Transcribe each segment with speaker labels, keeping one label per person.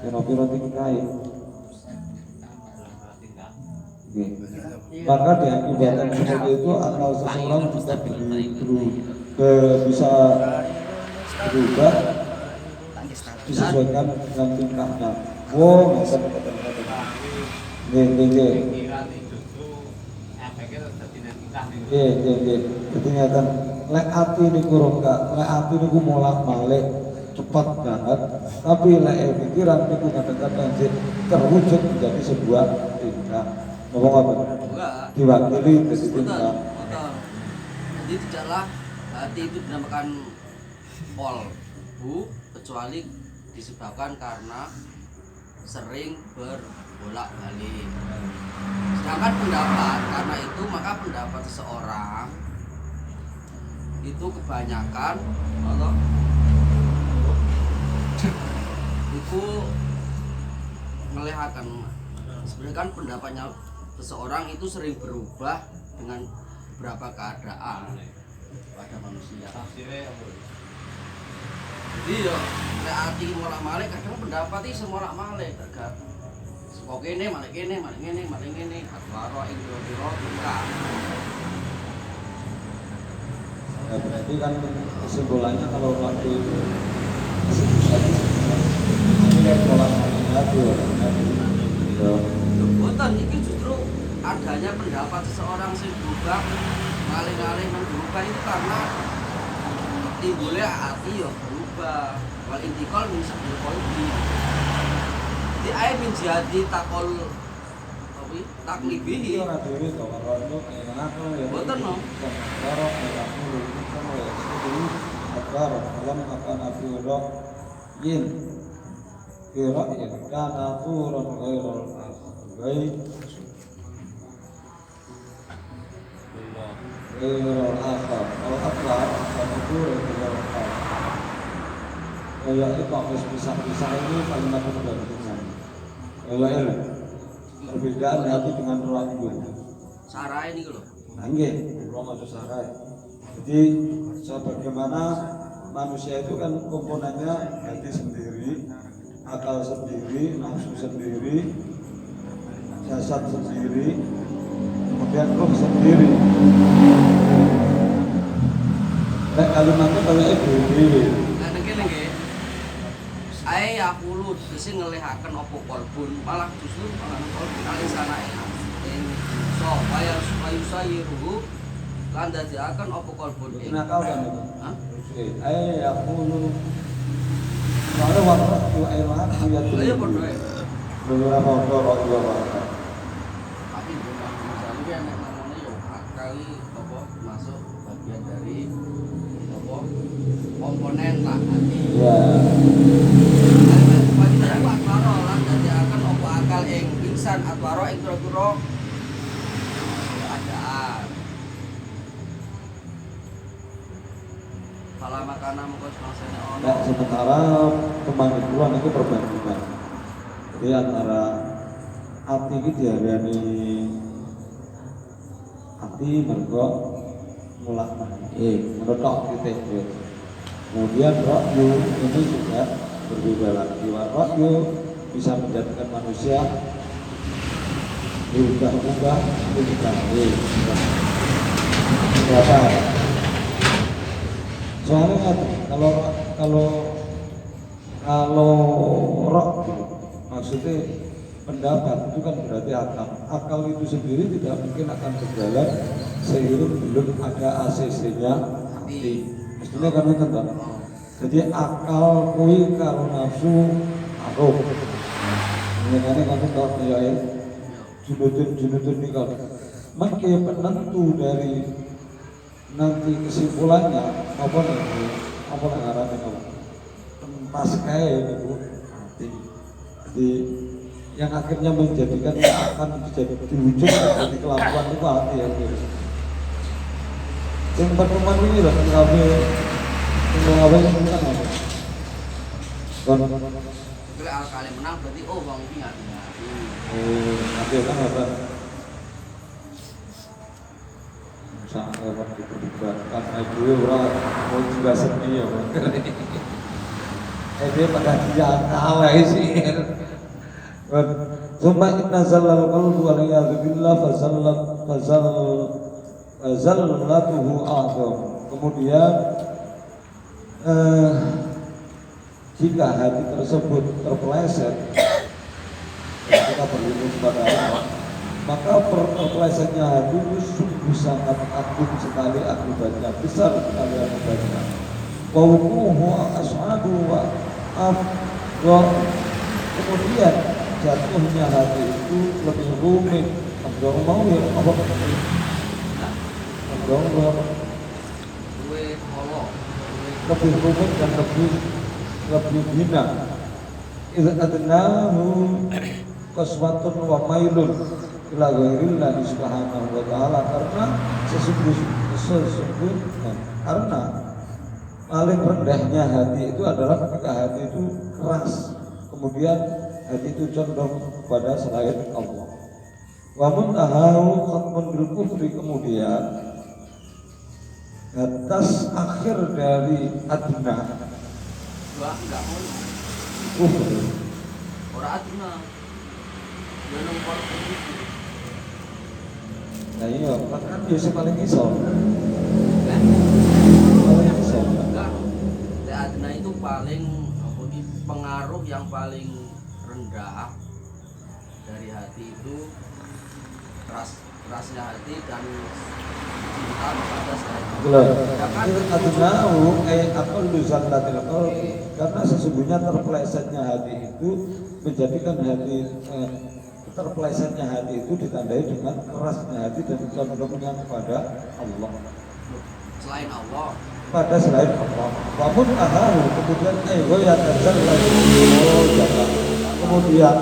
Speaker 1: Piro-piro tingkai. Maka diakibatkan seperti itu akal seseorang bisa bisa berubah disesuaikan dengan tingkahnya. Wow, jadi ngeten lek ati niku rongga, lek ati niku molak-malik cepat banget, tapi lek pikiran niku kadang-kadang terwujud menjadi sebuah tingkah. Ngomong apa? Diwakili jadi tingkah.
Speaker 2: Jadi tidaklah hati itu dinamakan kolbu kecuali disebabkan karena sering berbolak-balik. Sedangkan pendapat, karena itu maka pendapat seseorang itu kebanyakan itu melihatkan sebenarnya kan pendapatnya seseorang itu sering berubah dengan beberapa keadaan pada manusia. Jadi ya lek ati molak-malik kadang pendapat iki semolak-malik tergantung. Kok kene malik kene, malik ngene, malik ngene, atwaro ing pira-pira tingkah.
Speaker 1: Ya berarti kan kesimpulannya kalau waktu itu ini molak-malik lagi
Speaker 2: Boten iki justru adanya pendapat seseorang sing berubah malih-malih berubah itu karena timbulnya hati ya berubah. Wal intikal bisa berkolbi. Di air menjadi takol apa taklibihi. Boten no.
Speaker 1: Kira kana turun ghairul ghaib ghairul akhar al akbar kana turun ghairul akhar kayak itu kok pisah-pisah ini kalimat perbandingan kayak perbedaan hati dengan rohku
Speaker 2: Sarai ini lho
Speaker 1: nggih kula maksud sarai jadi sebagaimana manusia itu kan komponennya hati sendiri, akal sendiri, nafsu sendiri, jasad sendiri, kemudian roh sendiri. Nek kalimatnya kalau dewi.
Speaker 2: Nah nggih nggih. Ae aku lu sing ngelihaken apa kolbun, malah justru malah kolbun kali sana ing so bayar sayruhu lan dadiaken apa kolbun ing.
Speaker 1: Nakal kan itu.
Speaker 2: Hah?
Speaker 1: Aku lu soalnya waktu airlah ya tuh
Speaker 2: Iya padha ae.
Speaker 1: beberapa waktu
Speaker 2: Tapi misalnya kan nek namanya yo kali apa masuk bagian dari apa komponen lah hati.
Speaker 1: ya
Speaker 2: Bagi dari atwaro lan dadiaken apa akal ing pingsan atwaro ing pira-pira keadaan. Kalau makanan mengko semangsane ono.
Speaker 1: nah, sementara kemangkuan itu perbandingan jadi antara hati itu diarani hati mergo mulak meretok titik kemudian rokyu ini juga berbeda lagi rokyu bisa menjadikan manusia diubah-ubah berapa soalnya kalau roh maksudnya pendapat itu kan berarti akal itu sendiri tidak mungkin akan berjalan seiring belum ada ACC-nya hati mestinya kan itu kan jadi akal kui karo nafsu aruh ini kan kalau ya junudun ini kalau maka penentu dari nanti kesimpulannya apa ngarane pas kayak itu hati jadi yang akhirnya menjadikan akan menjadi diwujud dari kelakuan itu hati ya yang pertemuan ini lah kami yang bukan apa
Speaker 2: Kira kali menang berarti bang ini hati.
Speaker 1: hati kan apa sangat lewat diperdebatkan karena itu orang mau juga seni ya dia pada dijangkau sih. Summa inna zallal qalbu wa liyadzubillah fazallatuhu a'zam. Kemudian jika hati tersebut terpeleset, kita berlindung kepada Allah, maka terpelesetnya hati itu sungguh sangat agung sekali akibatnya, besar sekali akibatnya. Wa wuquhu as'adu wa kemudian jatuhnya hati itu lebih rumit. Abdul mau ya apa? Abdul lebih rumit dan lebih hina. Idza adnahu qaswatun wa mailun ila ghairillah subhanahu wa ta'ala, karena sesungguhnya karena paling rendahnya hati itu adalah ketika hati itu keras, kemudian hati itu condong kepada selain Allah. Wa muntahahu khatmun bil kufri, kemudian batas akhir dari adna
Speaker 2: enggak mau
Speaker 1: kufur.
Speaker 2: ora adna ya nomor begitu.
Speaker 1: Nah iya, kan biasa paling iso.
Speaker 2: Kan
Speaker 1: Paling iso.
Speaker 2: enggak. Adna itu paling pengaruh yang paling rendah dari hati itu kerasnya hati dan cinta kepada saya.
Speaker 1: Adna'u apa lusan latil qalbi, karena sesungguhnya terpelesetnya hati itu menjadikan hati terpelesetnya hati itu ditandai dengan kerasnya hati dan condongnya kepada Allah.
Speaker 2: Selain Allah.
Speaker 1: Pada selain Allah. Namun kemudian ya terjal lagi. Kemudian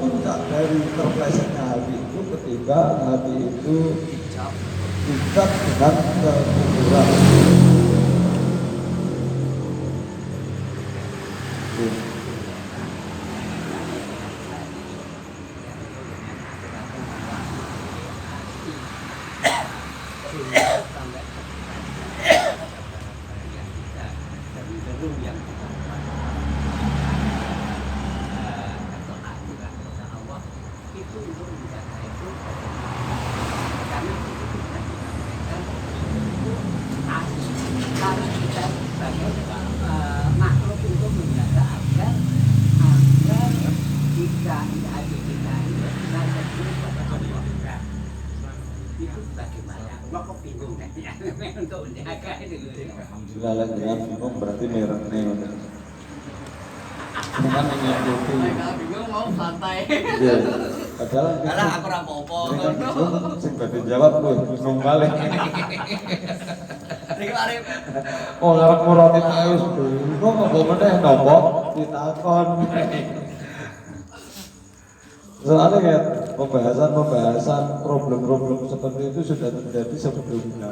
Speaker 1: puncak dari terpelesetnya hati itu ketika hati itu dicap dengan kekufuran. Alhamdulillah lah jangan bingung berarti merek nih. Bukan mengikuti.
Speaker 2: Bingung mau santai.
Speaker 1: Iya. Padahal
Speaker 2: karena aku ora apa-apa.
Speaker 1: Sing badhe jawab kowe bingung balik.
Speaker 2: Iki arep.
Speaker 1: Oh, arep murati tak wis bingung apa meneh nopo ditakon. Soalnya ya pembahasan problem-problem seperti itu sudah terjadi sebelumnya.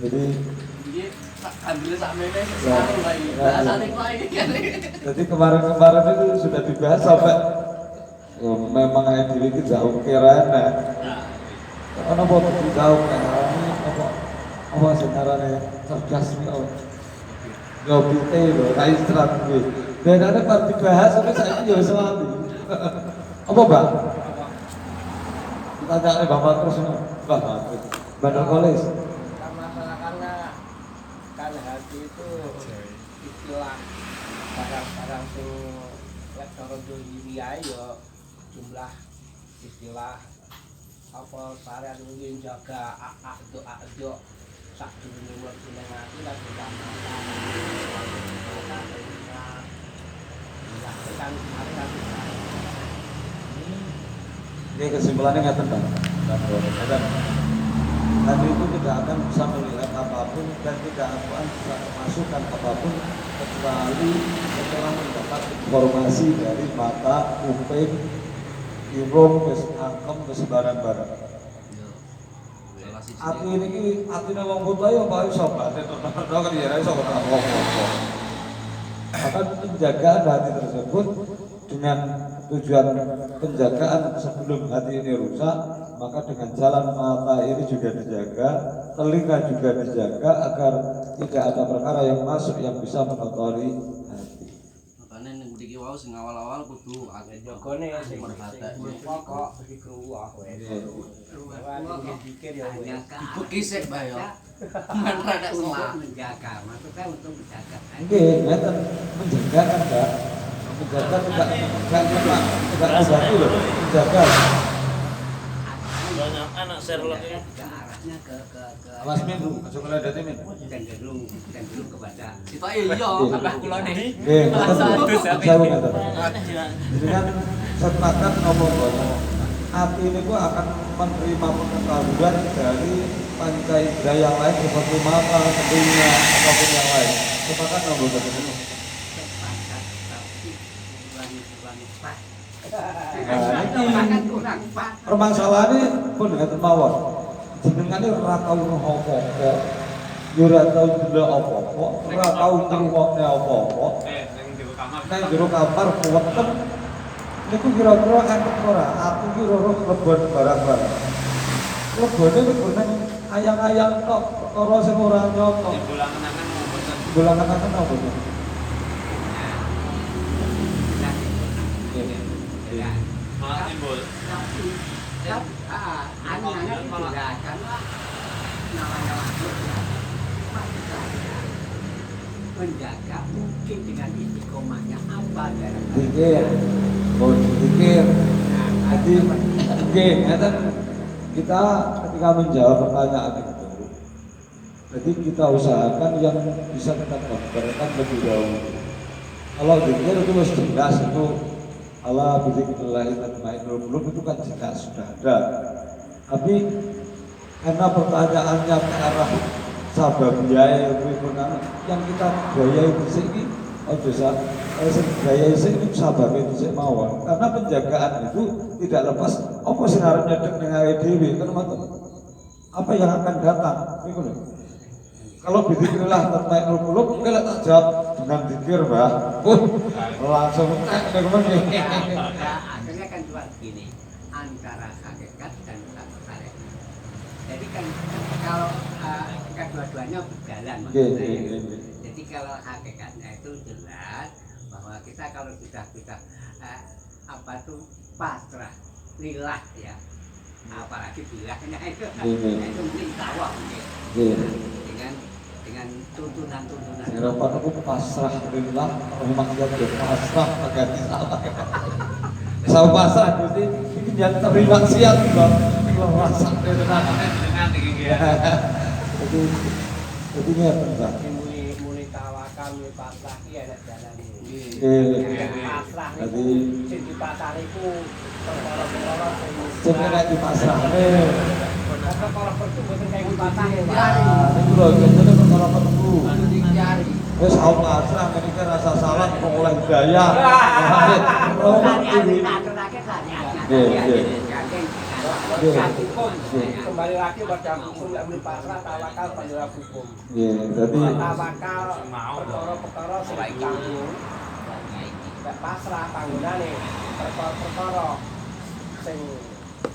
Speaker 1: Jadi
Speaker 2: ambil sakmene sekarang lagi. Bahasane lagi kan.
Speaker 1: Jadi kemarin itu sudah dibahas sampai memang ae dhewe iki jauh kirane. Ana apa jauh karane apa senarane cerdas kok. Yo pite lho, ra istirahat kuwi. Dan ada pas dibahas sampai saiki yo wis lali. Apa, Bang? Tanya Bapak terus Bapak. Bandar Kolis.
Speaker 3: Masalah karena hati itu istilah kadang-kadang tuh lektor dunia ya jumlah istilah apa syariat mungkin jaga doa sak dunia buat hati dan tidak
Speaker 1: Ini kesimpulannya nggak tentang hati itu tidak akan bisa melihat apapun dan tidak akan bisa memasukkan apapun kecuali setelah mendapat informasi dari mata, kuping, hidung, angkem, barang-barang. Hati ini hatinya wong buta ya apa iso batin kan ya iso ora apa-apa. Maka penjagaan hati tersebut dengan tujuan penjagaan sebelum hati ini rusak, maka dengan jalan mata ini juga dijaga, telinga juga dijaga agar tidak ada perkara yang masuk yang bisa mengotori hati.
Speaker 2: Makanya ning mriki wau sing awal-awal kudu
Speaker 3: jogone sing
Speaker 2: merhatekne.
Speaker 3: pokok dikeruwah wes. Dipikir ya wes.
Speaker 2: Dibeki sik Mbah ya. Mana ada salah.
Speaker 4: Menjaga, maksudnya untuk menjaga.
Speaker 1: Oke, ngeten menjaga kan Mbak. Menjaga tidak obati loh, menjaga.
Speaker 5: Banyak anak Sherlock ini.
Speaker 4: Ke arahnya ke
Speaker 1: Awas min, aja ngeledati min.
Speaker 4: cenderung kepada
Speaker 2: Kita iya, kabeh kula nih.
Speaker 1: Nggih, ngeten. Jauh ngeten. Jadi kan sepakat ngomong-ngomong, hati ini pun akan menerima pengetahuan dari panca indera yang lain seperti mata, telinga, ataupun yang lain. Sepakat ngomong-ngomong.
Speaker 4: sepakat tapi ulangi pas.
Speaker 1: Nah, ini
Speaker 4: Sepakat kurang pas.
Speaker 1: permasalahannya pun ngeten mawon. Jenengane ora tau roh apa-apa. Yo ora tau ndelok apa-apa, ora tau ngrungokne apa-apa. Nang jero kamar kuweten. Niku kira-kira enak ora? Aku ki roh lebon barang-barang. Lebone niku nang ayang-ayang tok, perkara sing ora nyata.
Speaker 5: Bulangan-angan mau bosan.
Speaker 1: Bulangan-angan apa to?
Speaker 5: Malah timbul.
Speaker 4: Tapi aneh-aneh tidak karena namanya makhluk ya. Menjaga mungkin dengan istiqomahnya apa dalam
Speaker 1: Dikir. Oh, dikir. Jadi, oke, ngeten kita ketika menjawab pertanyaan itu, jadi kita usahakan yang bisa kita gambarkan lebih dahulu. Kalau dikir itu harus jelas itu Allah bizikrillah tatma'innul qulub itu kan jelas sudah ada. Tapi karena pertanyaannya ke arah sababiyah yang kita gaya itu sih ojo gaya ini sabab itu sih mawon. Karena penjagaan itu tidak lepas apa sing arep nyedek ning awake dhewe kan ngoten. Apa yang akan datang niku lho. Kalau bizikrillah tatma'innul qulub kita tak jawab dengan zikir, Mbak. Langsung
Speaker 4: akhirnya kan cuma begini antara hakikat dan takwassalah. Jadi kan kalau kedua-duanya berjalan maksudnya. Jadi kalau hakikatnya itu jelas bahwa kita kalau sudah apa tuh pasrah lillah ya, apalagi bilahnya itu mungkin tawaf mungkin dengan tuntunan-tuntunan.
Speaker 1: Harapan aku pasrah lillah, maksudnya pasrah ganti salah. Sama pasrah berarti ini jangan terima maksiat Bang. Pasrah dengan jadi ini apa Bang?
Speaker 3: Muni tawakal, muni pasrah ki enak jalan iki. Pasrah
Speaker 1: Jadi
Speaker 3: niku sing di pasar iku perkara-perkara
Speaker 1: sing nek di pasrahne.
Speaker 3: perkara perkara sing kaya pasar
Speaker 1: Niku lho jane perkara perlu.
Speaker 2: Kudu dicari.
Speaker 1: Wis aku pasrah ngene iki rasa salah kok oleh daya.
Speaker 3: kembali lagi pada hukum yang muni pasrah tawakal pada hukum.
Speaker 1: Jadi
Speaker 3: Tawakal perkara-perkara sing ditanggung. Nek pasrah panggonane perkara-perkara sing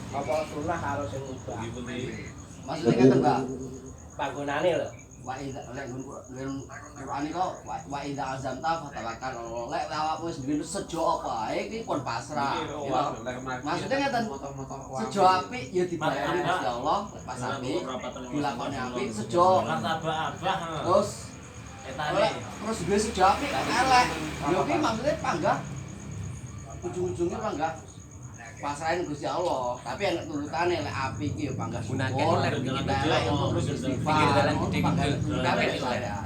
Speaker 3: apa sunah karo sing mubah.
Speaker 2: Maksudnya ngeten, Mbak.
Speaker 3: Panggonane lho.
Speaker 2: Wa idza Quran kok wa idza azamta fatawakkal lek awakmu wis duwe sejo apa ae iki pun pasrah. Maksudnya ngeten. Sejo apik ya dibayari Gusti Allah, pas apik dilakoni apik sejo.
Speaker 5: Abah-abah.
Speaker 2: Terus terus duwe sejo apik kok elek. Ya ki maksudnya panggah. Ujung-ujungnya panggah pasrahin Gusti Allah, tapi yang turutane lek apik iki ya panggah syukur, lek elek ya terus istighfar, panggah tapi saya.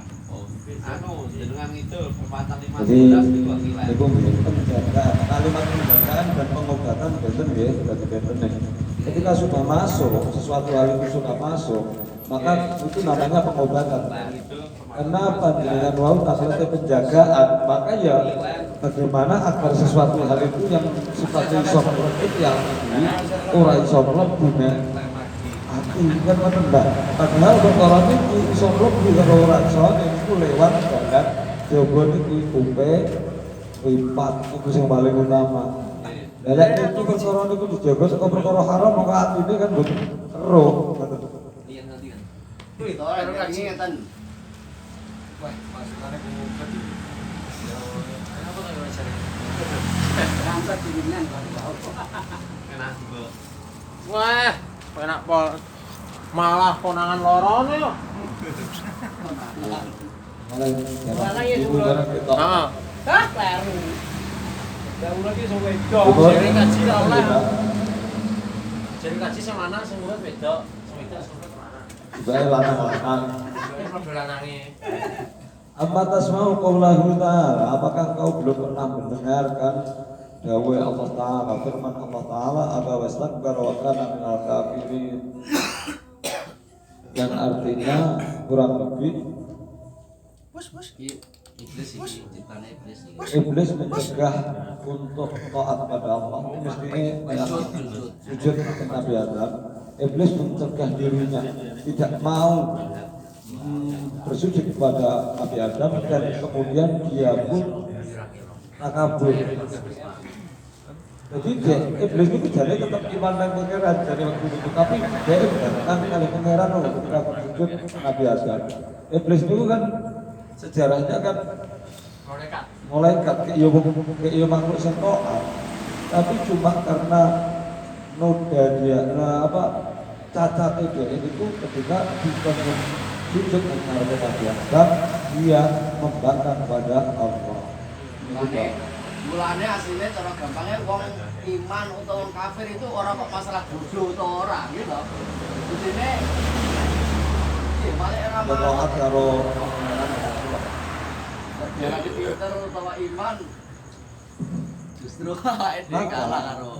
Speaker 5: Dengan itu perempatan 15
Speaker 1: Jadi
Speaker 5: itu nilai.
Speaker 1: niku penjagaan, kalimat penjagaan dan pengobatan benten nggih, berarti benten nih. Ketika sudah masuk, sesuatu hal itu sudah masuk, maka itu namanya pengobatan. Karena panjenengan wau takhlete penjagaan, maka ya bagaimana agar sesuatu hal itu yang sifatnya iso mlebet yang ora iso mlebu nek ati kan ngoten Mbak. Padahal perkara iki iso mlebu karo ora iso niku lewat dalan jaba niku kumpe lipat iku sing paling utama. Lah nek niku perkara niku dijaga saka perkara haram maka atine kan mboten ero ngoten.
Speaker 2: Itu orang ngeten. Kuwi to lek ngeten. Wa idza azamta fatawakkal lek awakmu wis duwe sejo apa ae iki pun pasrah. Ya. Lek masuknya ngeten. Sejo apik elek ya terus
Speaker 3: Wah, pasukannya kumpet.
Speaker 4: Kenapa kau yang sering? Rasa dingingan kalau tahu.
Speaker 5: Enak juga.
Speaker 6: Wah, enak pol. Malah konangan lorone yo.
Speaker 1: Malah ibu barang kita.
Speaker 6: Heeh.
Speaker 3: Hah, kleru. Kleru lagi sama wedok.
Speaker 6: Jadi kaji ra oleh. Jadi kaji sing lanang sing urip beda. Sing wedok sing urip lanang.
Speaker 1: Sebagai lanang-lanang.
Speaker 6: Iki padha lanange.
Speaker 1: Amma tasma'u qawlahu ta'ala, apakah kau belum pernah mendengarkan dawai Allah Ta'ala, firman Allah Ta'ala, aba wastakbara wa kana minal kafirin, yang artinya kurang lebih
Speaker 2: Iblis iki ciptaan iblis iki.
Speaker 1: iblis mencegah untuk taat pada Allah. Mestinya sujud ke Nabi Adam. Iblis mencegah dirinya tidak mau bersujud kepada Nabi Adam, dan kemudian dia pun takabur. Jadi iblis itu jadi tetap iman dan pangeran dari waktu itu, tapi dia datang kali pangeran ketika bersujud Nabi Adam. Iblis itu kan sejarahnya kan malaikat ke iya makhluk yang taat, tapi cuma karena noda dia cacat dia itu ketika dikonsumsi sujud menghadap Nabi Adam, dia membangkang kepada Allah.
Speaker 2: Mulane aslinya cara gampangnya wong iman atau wong kafir itu orang kok masalah bodoh atau orang gitu. Intine iya malah era
Speaker 1: Berdoa karo
Speaker 2: jangan dipinter utawa iman justru ini kalah karo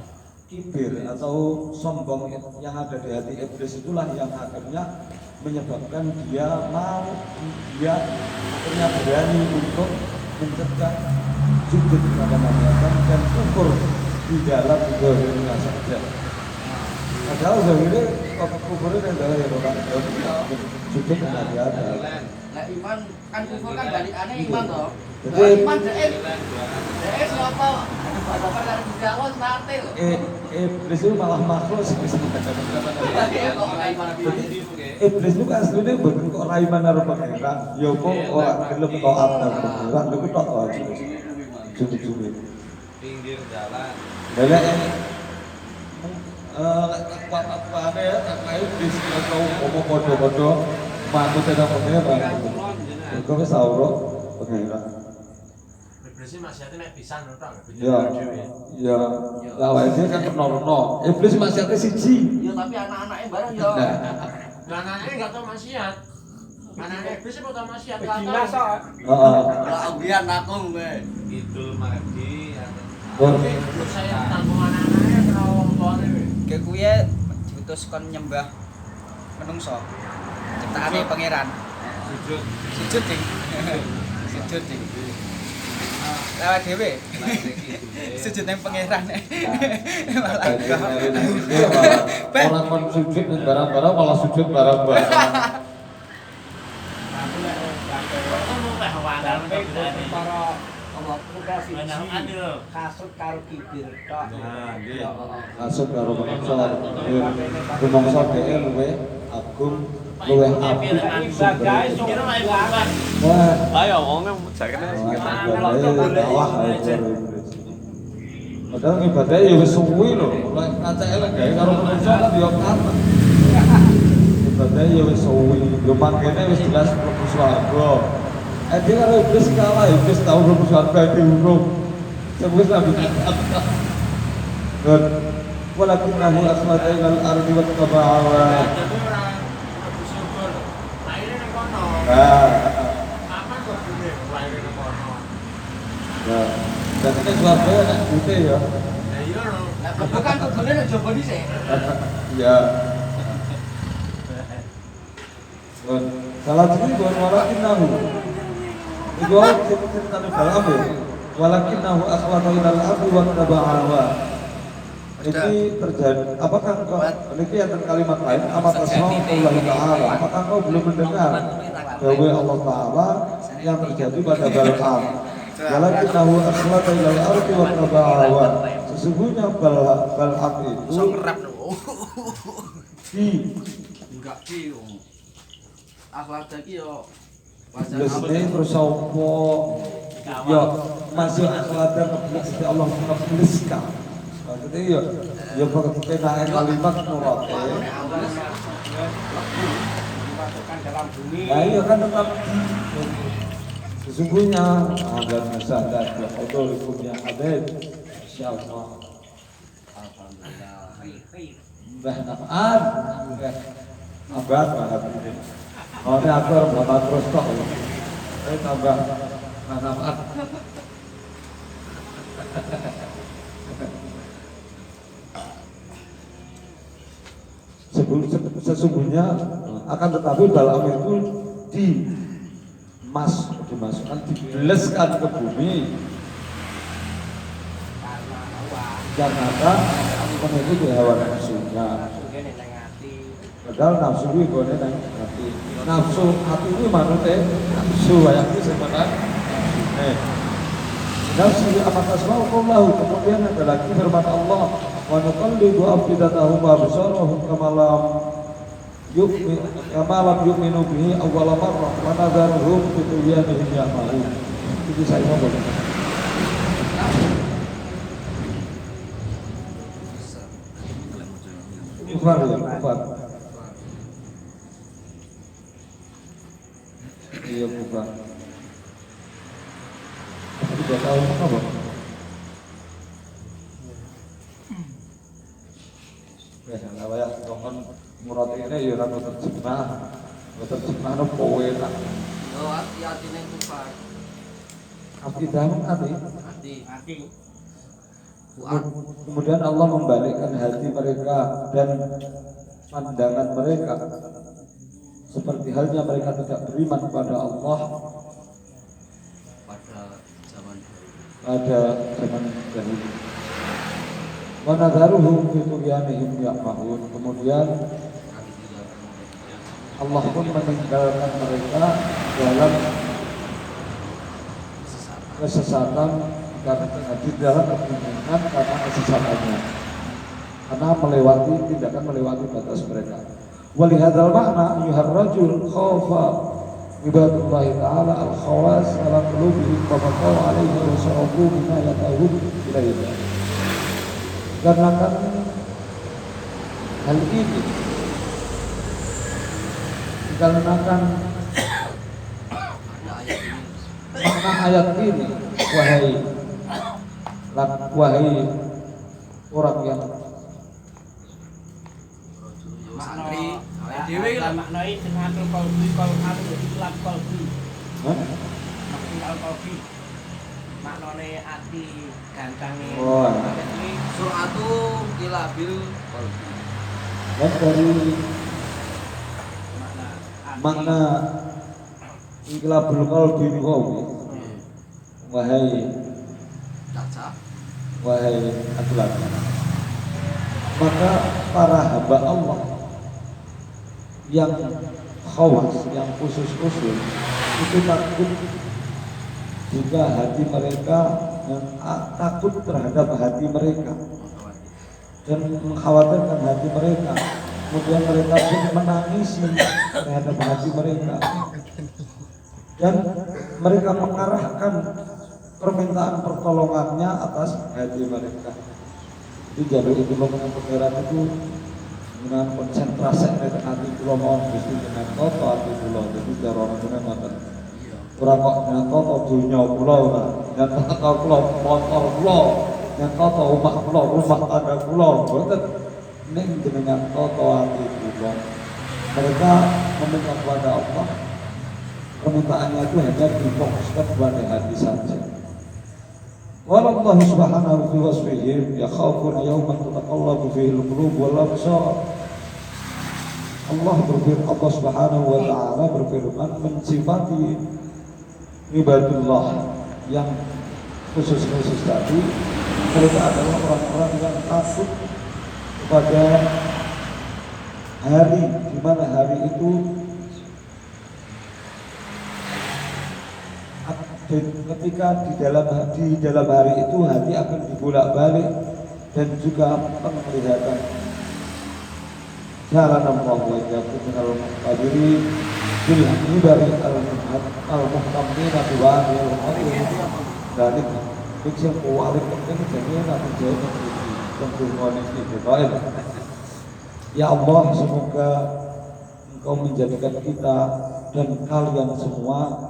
Speaker 1: kibir atau sombong yang ada di hati iblis itulah yang akhirnya menyebabkan dia akhirnya berani untuk mencegah sujud kepada Nabi Adam dan kufur di dalam zahirnya saja. Padahal zahirnya kufurnya adalah orang sujud kepada Nabi Adam.
Speaker 2: nah iman kan kufur kan balikane iman toh.
Speaker 1: Jadi-
Speaker 2: Iman dhek siapa? Apa dari Gusti Allah sate lho.
Speaker 1: Iblis itu malah makhluk sih.
Speaker 2: Iya kok ora iman
Speaker 1: Iblis itu aslinya bukan kok raiman karo pangeran, ya kok ora gelem taat karo pangeran, lha kok tok aja. Jujur-jujur.
Speaker 5: Pinggir jalan.
Speaker 1: Lha kuat-kuatane ya tak iblis kok ngomong padha-padha manut ana pangeran. Kok wis sauro pangeran.
Speaker 6: Iblis maksiate nek pisan to tok.
Speaker 1: Ya, lawan dia kan penono. Iblis maksiatnya siji.
Speaker 2: ya tapi anak-anaknya bareng ya.
Speaker 6: Lanange enggak tau maksiat. Lanange iblis kok tau maksiat
Speaker 3: Beginas kok.
Speaker 1: Heeh.
Speaker 2: Lah ambian aku kowe.
Speaker 5: Idul Mahdi.
Speaker 6: Saya tanggung anak-anaknya kena wong tuane kowe.
Speaker 7: Kayak kuwi diutus kon nyembah menungso. Ciptaane pangeran.
Speaker 5: Sujud.
Speaker 7: Sujud ding. Sujud ding. Lewat dhewe. Sujud nang pangeran. Malah
Speaker 1: Orang kon sujud ning barang-barang malah sujud barang-barang.
Speaker 3: Para
Speaker 2: Allah
Speaker 3: udah siji kasut karo kibir tok.
Speaker 5: Nah, nggih.
Speaker 1: Masuk karo menungso. Menungso dhewe luwe agung, luwe apik.
Speaker 3: Ibadah kira
Speaker 1: Wah,
Speaker 5: Ayo ngomong jakene
Speaker 1: padahal ibadahnya ya wis suwi lho. Lek kacake lek gawe karo menungso kan ya kapan. Ibadahnya ya wis suwi. Yo mangkene wis jelas mlebu swarga. Dia karo iblis kalah, iblis tau mlebu swarga diurung. Sebut Nabi. Dan walakinnahu asmata ilal ardi wa taba'a.
Speaker 6: Jadi ora bersyukur. Lahirnya nang kono.
Speaker 1: Nah,
Speaker 6: Apa kok gede lahirnya nang kono?
Speaker 1: nah. Dan ini swarga enak putih ya.
Speaker 6: Ya iya lho.
Speaker 2: Lah betul kan kudune nek jowo dhisik.
Speaker 1: Ya. Dan salah satu buat walakinnahu. Itu cerita dalam ya. Walakinnahu aswata ilal ardi wa taba'a. Ini terjadi. Apakah engkau ini yang kalimat lain? Amat tasma'u Allah Ta'ala. Apakah engkau belum mendengar bahwa Allah Ta'ala yang terjadi pada Bal'am? Walakinnahu aswata ilal ardi wa taba'a. Sesungguhnya Bal'am itu di
Speaker 2: Enggak ki yo. Akhlak iki yo
Speaker 1: Lesne terus apa ya masuk akhlak Gusti Allah ngebleska. Maksudnya ya perkenalan kalimat nurate.
Speaker 3: Dimasukkan dalam bumi.
Speaker 1: Nah iya kan tetap sesungguhnya ada masalah ada Allah hukumnya ada insyaallah.
Speaker 2: Alhamdulillah.
Speaker 1: Mbah nafaan abad banget ini. Oh ini aku harus bapak terus tok. Saya tambah nafaan. Sesungguhnya akan tetapi balam itu dimasukkan, dibileskan ke bumi karena apa? Mengikuti hawa nafsunya. Padahal nafsu itu boleh nanti nafsu hati itu manute nafsu yang itu sebenarnya nafsu amat asma'u qawlahu. Kemudian ada lagi firman Allah wa nuqallibu afidatahum wa absarahum kama lam yu'minu bihi awwala marrah wa nadharuhum fi tughyanihim ya'mahun. Itu saya mau boleh. Kufar ya, kufar. Iya kufar. Tidak tahu apa. Kalau ya kan murad ini ya ora terjemah. Terjemah no kowe tak.
Speaker 2: Yo hati-hati ning kufar. Hati.
Speaker 1: Kemudian Allah membalikkan hati mereka dan pandangan mereka seperti halnya mereka tidak beriman kepada Allah pada zaman dahulu. Wa nadharuhum fi tughyanihim ya'mahun. Kemudian Allah pun meninggalkan mereka dalam kesesatan karena di dalam kebingungan karena kesesatannya, karena tindakan melewati batas mereka. Walihadzal makna yuhar rajul khawfa ibadullah ta'ala al-khawas ala qulubihim wa baqaw alaihi wa sa'ubu bima yata'ud ilaihi. Karena kan hal ini dikarenakan makna ayat ini, wahai orang yang
Speaker 2: Santri,
Speaker 3: Dewi lah maknai dengan kalbi ikhlas kalbi. Maknai kalbi. Maknane ati gantange.
Speaker 1: Oh.
Speaker 2: suratu kilabil qalbi.
Speaker 1: dan dari makna iqlabul qalbi wahai
Speaker 2: Caca.
Speaker 1: akhlak, maka para hamba Allah yang khawas, yang khusus-khusus itu takut jika hati mereka takut terhadap hati mereka dan mengkhawatirkan hati mereka, kemudian mereka pun menangisi terhadap hati mereka dan mereka mengarahkan permintaan pertolongannya atas hati mereka. Jadi jalur itu dengan pengiran itu dengan konsentrasi dengan hati pulau mohon Gusti dengan toto hati pulau. Jadi jarang dengan mata kurang kok dengan toto dunia pulau lah, dengan toto pulau motor pulau, dengan toto rumah tangga pulau. Betul, ini dengan toto hati pulau. Mereka meminta kepada Allah, permintaannya itu hanya difokuskan kepada hati saja. Wallahu subhanahu fi wasfihi yakhafuna yawman tataqallabu fihi al-qulub wal absar. Allah subhanahu wa ta'ala berfirman mensifati ibadullah yang khusus tadi, mereka adalah orang-orang yang takut kepada hari di mana hari itu ketika di dalam hari itu hati akan dibolak-balik dan juga penglihatan jalan Allah wa iyyakum minal muqtadirin Bilani dari al-muhtamina biwani al-muhtamina dari yang paling penting jadi nanti jadi tentukan ini baik. Ya Allah, semoga Engkau menjadikan kita dan kalian semua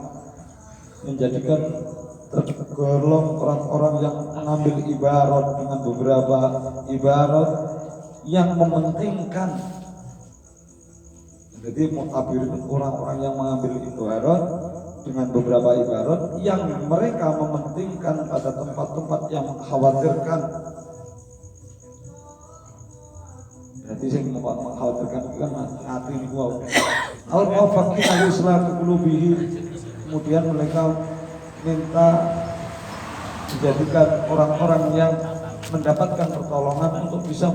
Speaker 1: menjadikan tergolong orang-orang yang mengambil ibarat dengan beberapa ibarat yang mementingkan. Jadi mutabirin orang-orang yang mengambil ibarat dengan beberapa ibarat yang mereka mementingkan pada tempat-tempat yang mengkhawatirkan. Berarti yang mengkhawatirkan kan hati ini wow. Al-Mufaqqin al-Islam qulubihi. Kemudian mereka minta dijadikan orang-orang yang mendapatkan pertolongan untuk bisa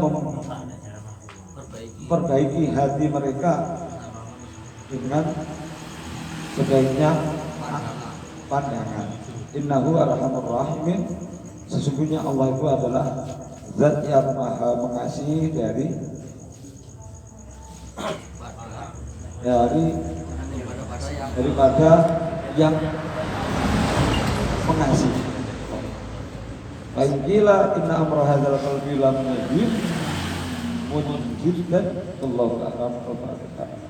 Speaker 1: memperbaiki hati mereka dengan sebaiknya pandangan. Innahu arhamur rahimin. Sesungguhnya Allah itu adalah zat yang maha mengasihi daripada yang mengasihi. Baiklah, inna amra hadzal qalbi lam yajid mujiddan Allahu a'lam bishawab.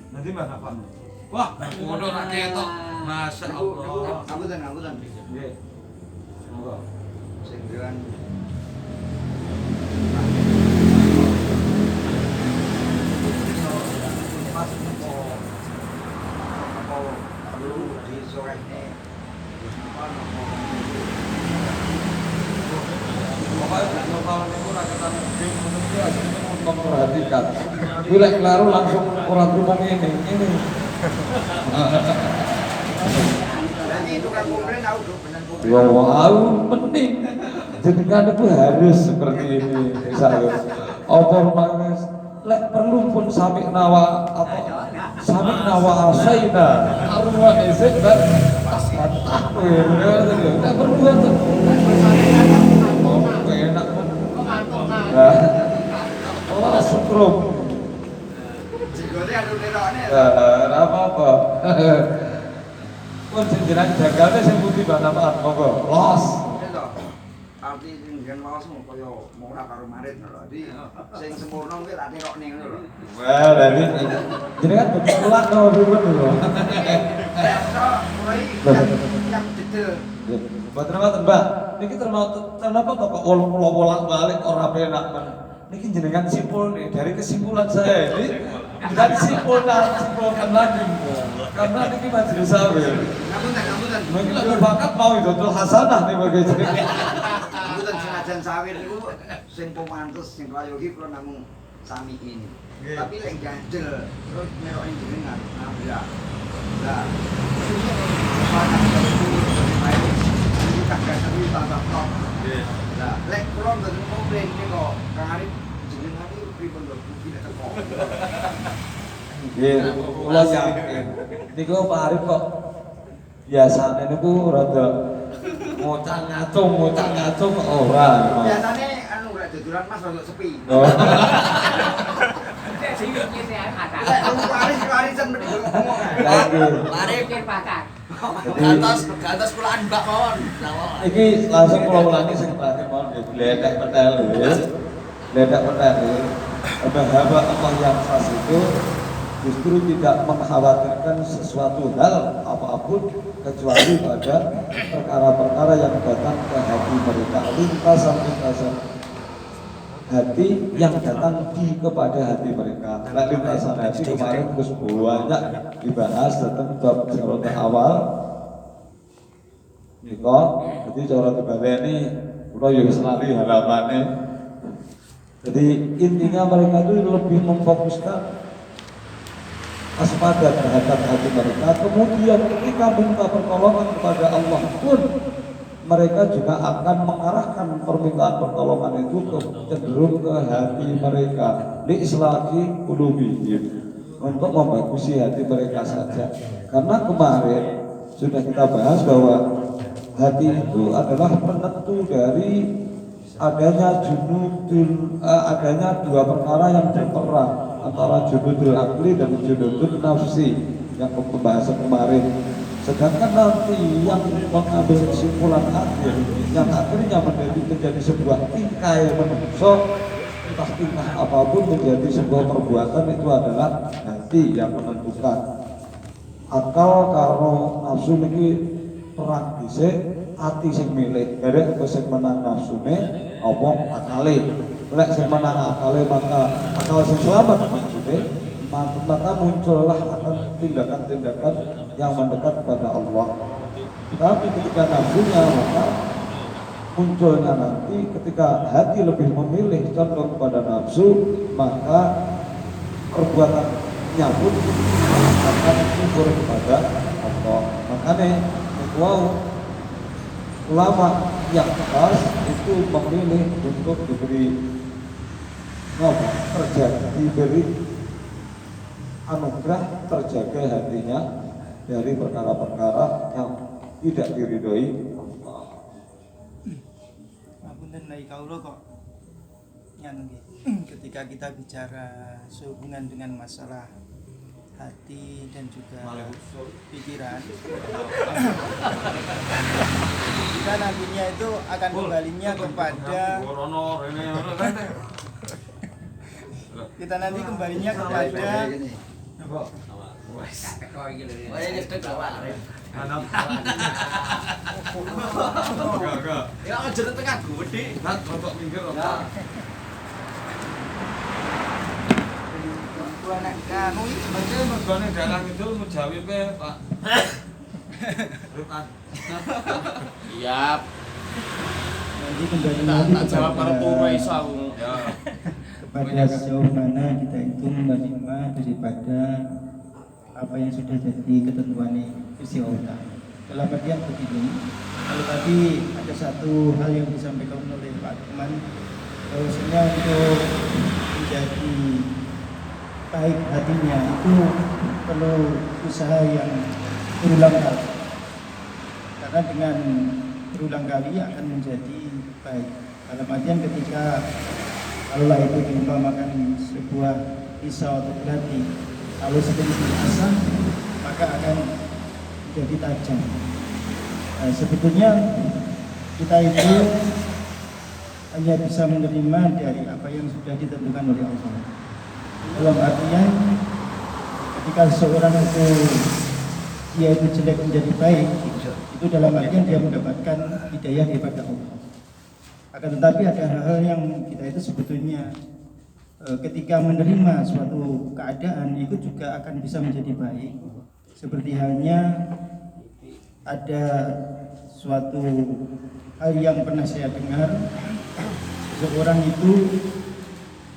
Speaker 5: Nanti Mbak apa? Wah, bodoh nak ketok. Masya Allah.
Speaker 3: Ngapunten.
Speaker 1: Nggih. Monggo.
Speaker 3: Sing dewan
Speaker 1: memperhatikan. Bila kelaru langsung orang rumah ini.
Speaker 3: Nanti tukang komplain tahu tuh benar komplain.
Speaker 1: Wow, penting. Jenengan itu harus seperti ini. Misalnya, apa mas? Lek perlu pun samik nawa atau samik nawa asaina. Arwah esek dan asmata. Tidak perlu itu. Oh, enak pun. Allah syukur.
Speaker 3: Jigone anu nerone.
Speaker 1: Apa-apa. Pun jenengan jagalnya sing putih banget monggo. Los.
Speaker 3: Arti sing jan waos kaya ora karo marit lho. Jadi sing sempurna kuwi tak tekokne ngono lho.
Speaker 1: Well, dari jenengan betulan no ribet lho.
Speaker 3: Yang detail.
Speaker 1: Mboten Mbak. Niki ternyata kok bolak-balik ora penak men. Niki jenengan simpul nih dari kesimpulan saya ini dari simpulkan lagi. Karena niki majelis sawir.
Speaker 3: Ngapunten.
Speaker 1: Mungkin lebih bakat mau itu hasanah nih bagi jenengan.
Speaker 3: Ngapunten senajan sawir niku sing pemantes sing prayogi kula namung sami ini. Tapi lek ganjel terus meroki jenengan nabrak. Lah. Ini kagak seru tambah kok. Lah, lek kula mboten komplain iki kok Kang Arif jenengan iki pripun lho tidak teko.
Speaker 1: Nggih, kula yakin. Niku Pak Arif kok biasane niku rada ngocang-ngacung kok ora.
Speaker 3: Biasane anu lek dodolan Mas rada sepi.
Speaker 1: Oh.
Speaker 4: Sing iki ada.
Speaker 3: Lek Arisan mesti ngomong.
Speaker 2: Lari
Speaker 4: Pikir bakar.
Speaker 2: ke atas kulaan Mbak mawon.
Speaker 1: Iki langsung kula ulangi sing terakhir mohon ya gledek petel ya. Gledek petel ya. Bahwa Allah yang khas itu justru tidak mengkhawatirkan sesuatu hal apapun kecuali pada perkara-perkara yang datang ke hati mereka, lintasan hati yang datang kepada hati mereka. Nah, lintasan hati kemarin terus banyak dibahas tentang bab cerita awal. Niko, jadi cara tebaleni, udah juga selari harapannya. Jadi intinya mereka itu lebih memfokuskan waspada terhadap hati mereka. Kemudian ketika minta pertolongan kepada Allah pun mereka juga akan mengarahkan permintaan pertolongan itu cenderung ke hati mereka, li islahi qulubihim, untuk membagusi hati mereka saja. Karena kemarin sudah kita bahas bahwa hati itu adalah penentu dari adanya adanya dua perkara yang berperang antara junudul akli dan junudul nafsi yang pembahasan kemarin. Sedangkan nanti yang mengambil kesimpulan akhir yang akhirnya menjadi sebuah tingkah yang menusuk entah tingkah apapun menjadi sebuah perbuatan itu adalah hati yang menentukan. Akal karo nafsu niki perang dhisik, ati sing milih. Derek sing menang nafsune apa akale. Lek sing menang akale maka akal sing selamat maksudnya, maka muncullah akan tindakan-tindakan yang mendekat kepada Allah. Tapi ketika nafsunya maka munculnya nanti ketika hati lebih memilih condong kepada nafsu, maka perbuatannya pun akan kubur kepada Allah. Makanya ulama yang pas itu memilih untuk diberi diberi anugerah terjaga hatinya dari perkara-perkara yang tidak diridhoi Allah.
Speaker 8: Ngapunten nai kaulo kok nyanu ketika kita bicara sehubungan dengan masalah hati dan juga pikiran, kita nantinya itu akan kembalinya kepada kita nanti kembalinya kepada
Speaker 5: Ya aja tengah gede, nak rontok minggir rontok.
Speaker 3: Kanu
Speaker 5: Mungkin mergone dalang itu mujawi pe, Pak. Rutan.
Speaker 6: Siap.
Speaker 8: nanti kembali
Speaker 6: Tak jawab karo turu iso aku.
Speaker 5: Ya.
Speaker 8: kepada sejauh mana kita itu menerima daripada apa yang sudah jadi ketentuan Gusti Allah. Dalam artian begini, kalau tadi ada satu hal yang disampaikan oleh Pak Teman, bahwasanya untuk menjadi baik hatinya itu perlu usaha yang berulang kali, karena dengan berulang kali akan menjadi baik. Dalam artian ketika Allah itu diumpamakan sebuah pisau atau belati, kalau sedang diasah maka akan menjadi tajam. Nah, sebetulnya kita itu hanya bisa menerima dari apa yang sudah ditentukan oleh Allah. Dalam artian ketika seseorang itu dia itu jelek menjadi baik, itu dalam artian dia mendapatkan hidayah daripada Allah. Akan tetapi ada hal-hal yang kita itu sebetulnya ketika menerima suatu keadaan itu juga akan bisa menjadi baik. Seperti halnya ada suatu hal yang pernah saya dengar, seseorang itu